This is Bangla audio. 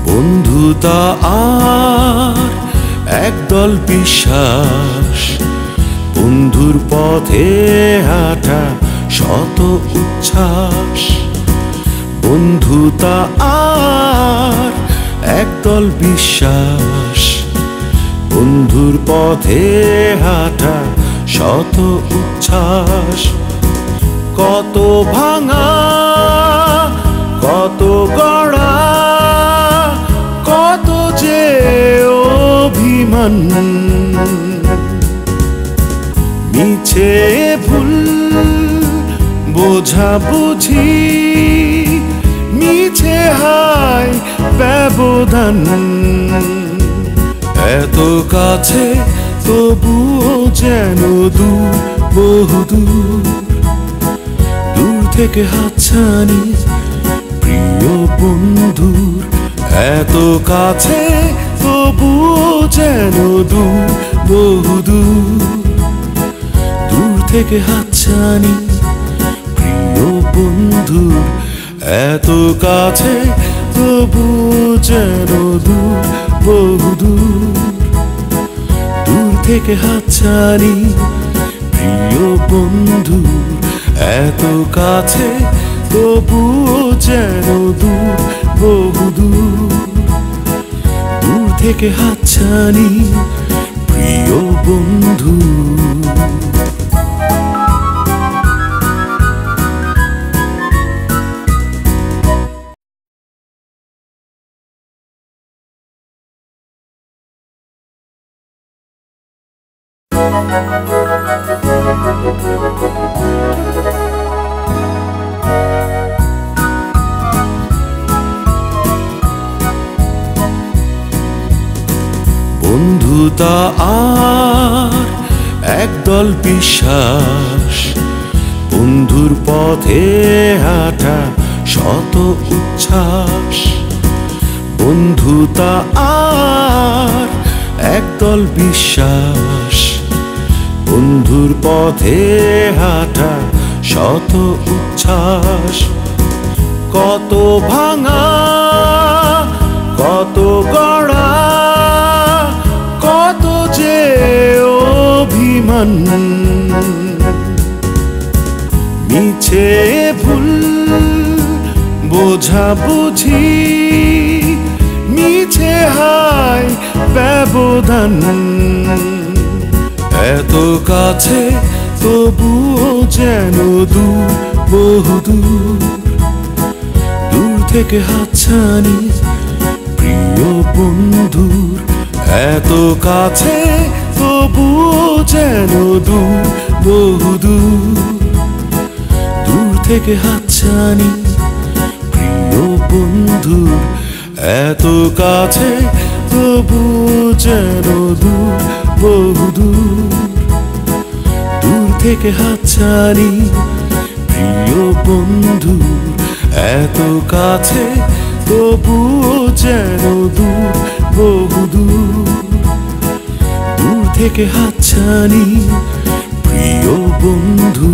বন্ধুতা আর একদল বিশ্বাস, বন্ধুর পথে হাঁটা শত উচ্ছ্বাস। বন্ধুতা আর একদল বিশ্বাস, বন্ধুর পথে হাঁটা শত উচ্ছ্বাস। কত ভাঙা, কত গড়া, কত যে অভিমান, মিছে ভুল বোঝাবুঝি, মিছে হায় ব্যবধান। এত কাছে তবুও যেন দূর, বহুদূর। দূর থেকে হাতছানি প্রিয় বন্ধুর, এত কাছে তবুও যেন দূর, বহুদূর। দূর থেকে হাতছানি প্রিয় বন্ধুর, এত কাছে তবুও যেন দূর, বহুদূর। দূর থেকে হাতছানি প্রিয় বন্ধুর, এত কাছে তবুও যেন দূর, বহুদূর। দূর থেকে হাতছানি প্রিয় বন্ধু। বন্ধুতা আর একদল বিশ্বাস, বন্ধুর পথে হাঁটা শত উচ্ছ্বাস। বন্ধুতা আর একদল বিশ্বাস, বন্ধুর পথে হাঁটা শত উচ্ছ্বাস। কত ভাঙা, কত গড়া, কত যে অভিমান, মিছে ভুল বোঝাবুঝি, মিছে হায় ব্যবধান। এত কাছে তবুও যেন দূর, বহুদূর। দূর থেকে হাতছানি প্রিয় বন্ধুর, এত কাছে তবুও যেন দূর, বহুদূর। দূর থেকে হাতছানি প্রিয় বন্ধুর, এত কাছে তবুও যেন দূর, বহুদূর। দূর থেকে হাতছানি প্রিয় বন্ধুর, এত কাছে তবুও যেন দূর, বহুদূর। দূর থেকে হাতছানি প্রিয় বন্ধু।